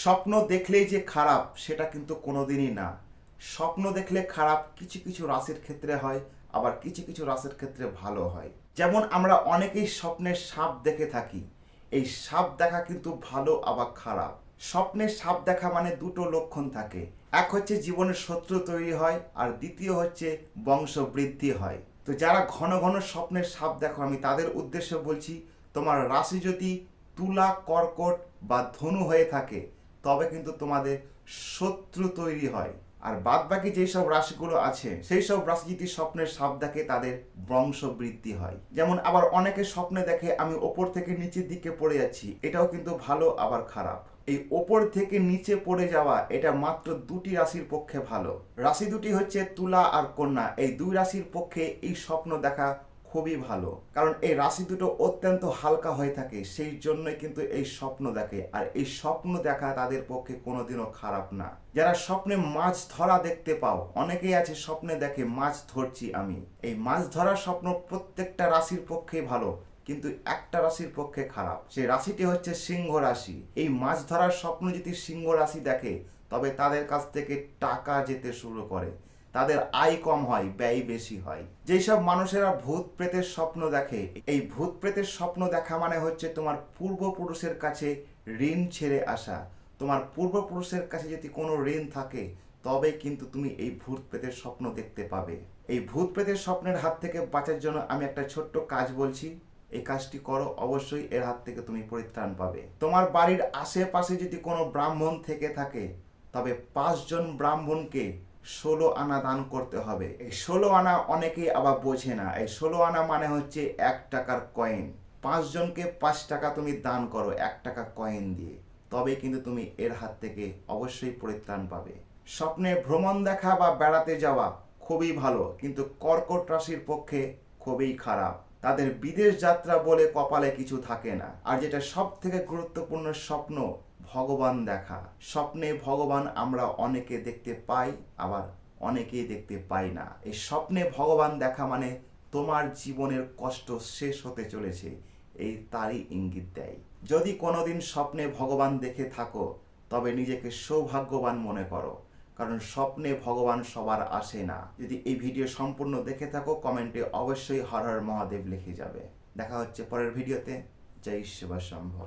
স্বপ্ন দেখলেই যে খারাপ সেটা কিন্তু কোনোদিনই না। স্বপ্ন দেখলে খারাপ কিছু কিছু রাশির ক্ষেত্রে হয়, আবার কিছু কিছু রাশির ক্ষেত্রে ভালো হয়। যেমন আমরা অনেকেই স্বপ্নে সাপ দেখে থাকি। এই সাপ দেখা কিন্তু ভালো আবার খারাপ। স্বপ্নে সাপ দেখা মানে দুটো লক্ষণ থাকে। এক হচ্ছে জীবনের শত্রু তৈরি হয়, আর দ্বিতীয় হচ্ছে বংশ বৃদ্ধি হয়। তো যারা ঘন ঘন স্বপ্নের সাপ দেখো, আমি তাদের উদ্দেশ্যে বলছি, তোমার রাশি যদি তুলা, কর্কট বা ধনু হয়ে থাকে তবে কিন্তু তোমাদের শত্রু তৈরি হয়। আর বাদ বাকি যেসব রাশিগুলো আছে সেই সব রাশি যদি স্বপ্নের সাপ দেখে তাদের বংশ বৃদ্ধি হয়। যেমন আবার অনেকে স্বপ্নে দেখে আমি ওপর থেকে নিচের দিকে পড়ে যাচ্ছি, এটাও কিন্তু ভালো আবার খারাপ। এই ওপর থেকে নিচে পড়ে যাওয়া এটা মাত্র দুটি রাশির পক্ষে ভালো। রাশি দুটি হচ্ছে তুলা আর কন্যা। এই দুই রাশির পক্ষে এই স্বপ্ন দেখা খুবই ভালো, কারণ এই রাশি দুটো অত্যন্ত হালকা হয়ে থাকে, সেই জন্যই কিন্তু এই স্বপ্ন দেখে। আর এই স্বপ্ন দেখা তাদের পক্ষে কোনোদিনও খারাপ না। যারা স্বপ্নে মাছ ধরা দেখতে পাও, অনেকেই আছে স্বপ্নে দেখে মাছ ধরছি আমি, এই মাছ ধরার স্বপ্ন প্রত্যেকটা রাশির পক্ষে ভালো, কিন্তু একটা রাশির পক্ষে খারাপ। সেই রাশিটি হচ্ছে সিংহ রাশি। এই মাছ ধরার স্বপ্ন যদি সিংহ রাশি দেখে তবে তাদের কাছ থেকে টাকা যেতে শুরু করে, তাদের আয় কম হয়, ব্যয় বেশি হয়। যেসব মানুষেরা ভূত প্রেতের স্বপ্ন দেখে, এই ভূত প্রেতের স্বপ্ন দেখা মানে হচ্ছে তোমার পূর্বপুরুষের কাছে ঋণ ছেড়ে আসা। তোমার পূর্বপুরুষের কাছে যদি কোনো ঋণ থাকে তবে কিন্তু তুমি এই ভূত প্রেতের স্বপ্ন দেখতে পাবে। এই ভূত প্রেতের স্বপ্নের হাত থেকে বাঁচার জন্য আমি একটা ছোট্ট কাজ বলছি, এই কাজটি করো, অবশ্যই এর হাত থেকে তুমি পরিত্রাণ পাবে। তোমার বাড়ির আশেপাশে যদি কোনো ব্রাহ্মণ থেকে থাকে তবে 5 জন ব্রাহ্মণকে 16 আনা দান করতে হবে। এই 16 আনা অনেকেই আবার বোঝে না। এই 16 আনা মানে হচ্ছে 1 টাকার কয়েন। 5 জনকে 5 টাকা তুমি দান করো 1 টাকা কয়েন দিয়ে, তবে কিন্তু তুমি এর হাত থেকে অবশ্যই পরিত্রাণ পাবে। স্বপ্নে ভ্রমণ দেখা বা বেড়াতে যাওয়া খুবই ভালো, কিন্তু কর্কট রাশির পক্ষে খুবই খারাপ। তাদের বিদেশ যাত্রা বলে কপালে কিছু থাকে না। আর যেটা সব থেকে গুরুত্বপূর্ণ স্বপ্ন, ভগবান দেখা। স্বপ্নে ভগবান আমরা অনেকে দেখতে পাই, আবার অনেকেই দেখতে পাই না। এই স্বপ্নে ভগবান দেখা মানে তোমার জীবনের কষ্ট শেষ হতে চলেছে, এই তারই ইঙ্গিত দেয়। যদি কোনোদিন স্বপ্নে ভগবান দেখে থাকো তবে নিজেকে সৌভাগ্যবান মনে করো, কারণ স্বপ্নে ভগবান সবার আসে না। যদি এই ভিডিও সম্পূর্ণ দেখে থাকো কমেন্টে অবশ্যই হর হর মহাদেব লিখে যাবে। দেখা হচ্ছে পরের ভিডিওতে। জয় শিব শম্ভু।